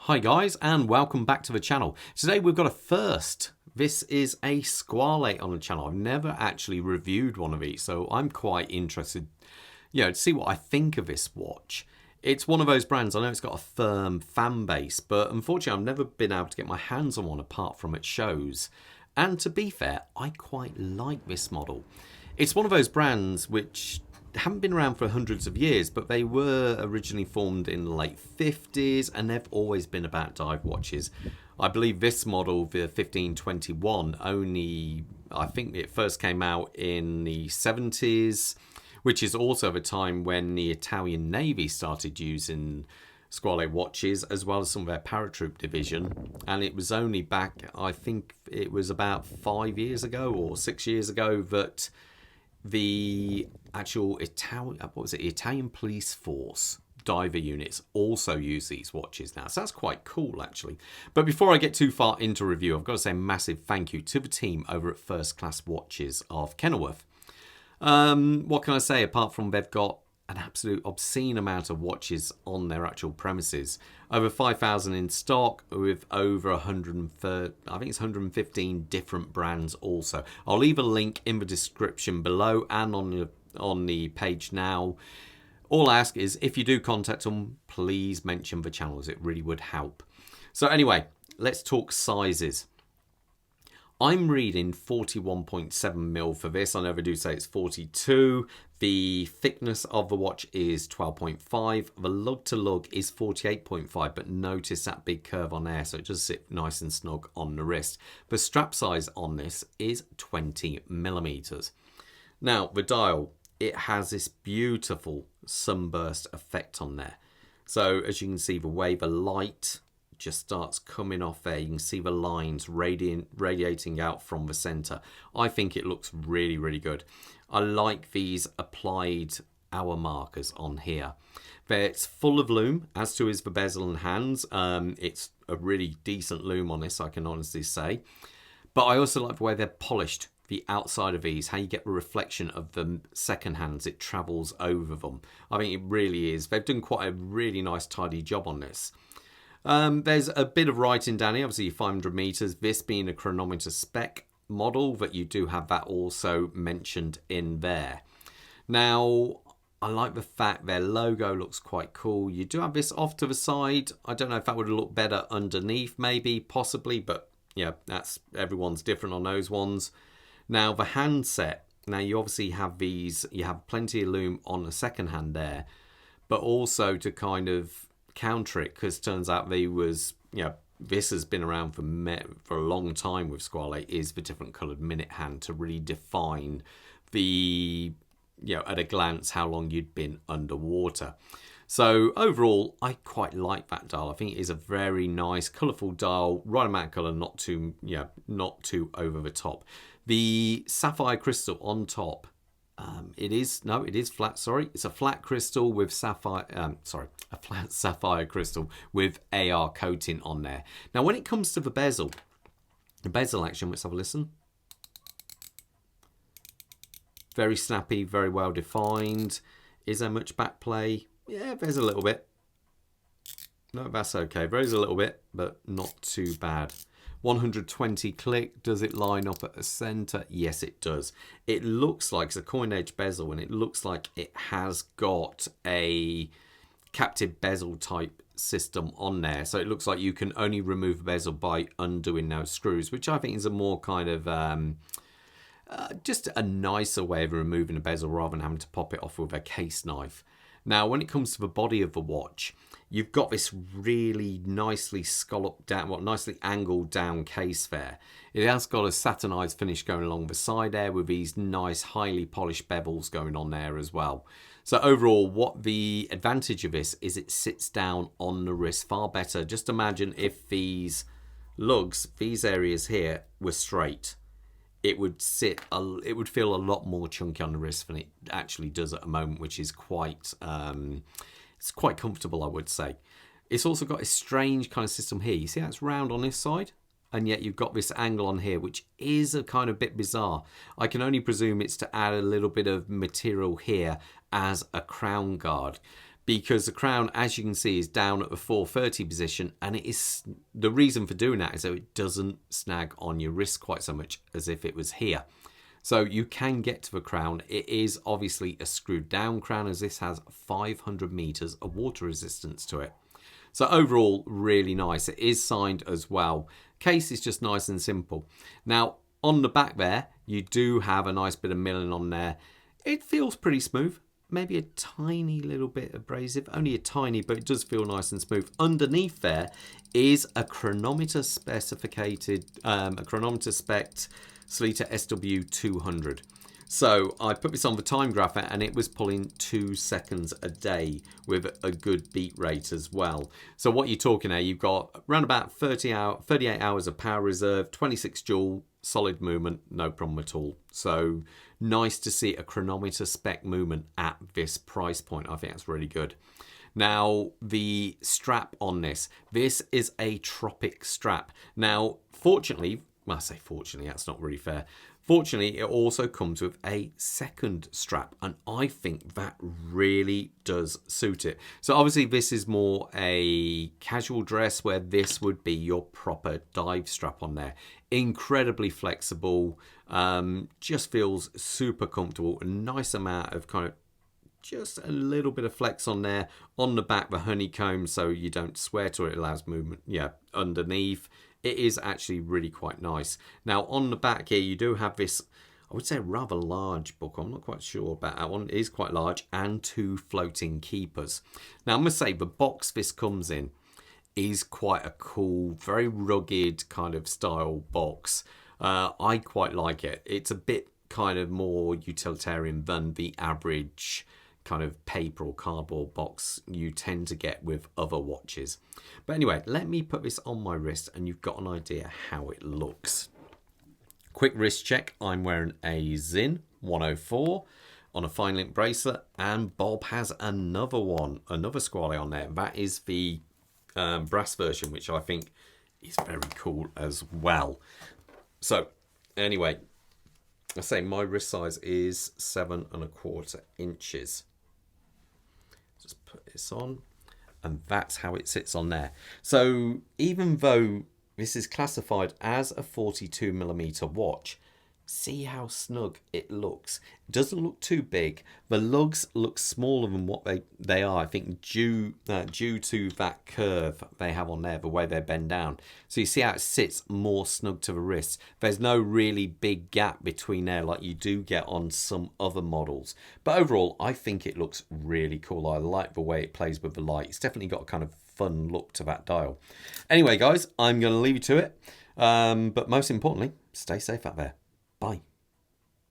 Hi guys, and welcome back to the channel. Today we've got a first. This is a Squale on the channel. I've never actually reviewed one of these, so I'm quite interested, to see what I think of this watch. It's one of those brands, I know it's got a firm fan base, but unfortunately I've never been able to get my hands on one apart from at shows. And to be fair, I quite like this model. It's one of those brands which haven't been around for hundreds of years, but they were originally formed in the late 50s and they've always been about dive watches. I believe this model, the 1521, I think it first came out in the 70s, which is also the time when the Italian Navy started using Squale watches, as well as some of their paratroop division. And it was only back, I think it was about 5 years ago or 6 years ago, that the actual Italian police force diver units also use these watches now. So that's quite cool, actually. But before I get too far into review, I've got to say a massive thank you to the team over at First Class Watches of Kenilworth. What can I say, apart from they've got an absolute obscene amount of watches on their actual premises. Over 5,000 in stock with over 130, I think it's 115 different brands also. I'll leave a link in the description below and on the page now. All I ask is if you do contact them, please mention the channels. It really would help. So anyway, let's talk sizes. I'm reading 41.7mm for this. I never do say it's 42. The thickness of the watch is 12.5. The lug to lug is 48.5, but notice that big curve on there, so it does sit nice and snug on the wrist. The strap size on this is 20mm. Now, the dial, it has this beautiful sunburst effect on there. So as you can see, the way the light just starts coming off there, you can see the lines radiating out from the center. I think it looks really, really good. I like these applied hour markers on here. It's full of lume, as to is the bezel and hands. It's a really decent lume on this, I can honestly say. But I also like the way they're polished. The outside of these, how you get the reflection of the second hands, it travels over them. I think it really is. They've done quite a really nice, tidy job on this. There's a bit of writing down here, obviously 500 meters, this being a chronometer spec model, but you do have that also mentioned in there. Now, I like the fact their logo looks quite cool. You do have this off to the side. I don't know if that would look better underneath, maybe, possibly, but yeah, that's everyone's different on those ones. Now, the handset, now you obviously have these, you have plenty of lume on the second hand there, but also to kind of counter it, because turns out this has been around for a long time with Squale, is the different coloured minute hand to really define the, at a glance, how long you'd been underwater. So overall, I quite like that dial. I think it is a very nice, colourful dial, right amount of colour, not too over the top. The sapphire crystal on top, it is flat, sorry. It's a flat crystal with a flat sapphire crystal with AR coating on there. Now, when it comes to the bezel action, let's have a listen. Very snappy, very well defined. Is there much back play? Yeah, there's a little bit. No, that's okay. There's a little bit, but not too bad. 120 click, does it line up at the center? Yes, it does. It looks like it's a coin edge bezel, and it looks like it has got a captive bezel type system on there. So it looks like you can only remove the bezel by undoing those screws, which I think is a more kind of just a nicer way of removing the bezel rather than having to pop it off with a case knife. Now, when it comes to the body of the watch, you've got this really nicely scalloped down, nicely angled down case there. It has got a satinized finish going along the side there with these nice, highly polished bevels going on there as well. So overall, what the advantage of this is, it sits down on the wrist far better. Just imagine if these lugs, these areas here, were straight. It would feel a lot more chunky on the wrist than it actually does at the moment, which is quite it's quite comfortable, I would say. It's also got a strange kind of system here. You see how it's round on this side, and yet you've got this angle on here, which is a kind of bit bizarre. I can only presume it's to add a little bit of material here as a crown guard. because the crown, as you can see, is down at the 430 position, and it is, the reason for doing that is so it doesn't snag on your wrist quite so much as if it was here. So you can get to the crown. It is obviously a screwed down crown, as this has 500 meters of water resistance to it. So overall, really nice. It is signed as well. Case is just nice and simple. Now, on the back there, you do have a nice bit of milling on there. It feels pretty smooth. Maybe a tiny little bit abrasive, only a tiny, but it does feel nice and smooth. Underneath there is a chronometer specificated, a chronometer spec Sleater SW200. So I put this on the time graph and it was pulling 2 seconds a day with a good beat rate as well. So what you're talking here, you've got around about 38 hours of power reserve, 26 joule, solid movement, no problem at all. So nice to see a chronometer spec movement at this price point. I think that's really good. Now, the strap on this is a Tropic strap. Now, fortunately, well, I say fortunately, that's not really fair. Fortunately, it also comes with a second strap, and I think that really does suit it. So obviously this is more a casual dress, where this would be your proper dive strap on there. Incredibly flexible, just feels super comfortable. A nice amount of kind of just a little bit of flex on there. On the back, the honeycomb, so you don't sweat, or it allows movement, yeah, underneath. It is actually really quite nice. Now, on the back here, you do have this, I would say, rather large book. I'm not quite sure about that one. It is quite large, and 2 floating keepers. Now, I must say, the box this comes in is quite a cool, very rugged kind of style box. I quite like it. It's a bit kind of more utilitarian than the average kind of paper or cardboard box you tend to get with other watches. But anyway, let me put this on my wrist and you've got an idea how it looks. Quick wrist check. I'm wearing a Zin 104 on a fine link bracelet, and Bob has another one, another Squale on there. That is the brass version, which I think is very cool as well. So anyway, I say my wrist size is 7¼ inches. Just put this on, and that's how it sits on there. So even though this is classified as a 42mm watch, see how snug it looks. It doesn't look too big. The lugs look smaller than what they are, I think, due to that curve they have on there, the way they bend down. So you see how it sits more snug to the wrist. There's no really big gap between there like you do get on some other models. But overall, I think it looks really cool. I like the way it plays with the light. It's definitely got a kind of fun look to that dial. Anyway, guys, I'm going to leave you to it. But most importantly, stay safe out there. Bye.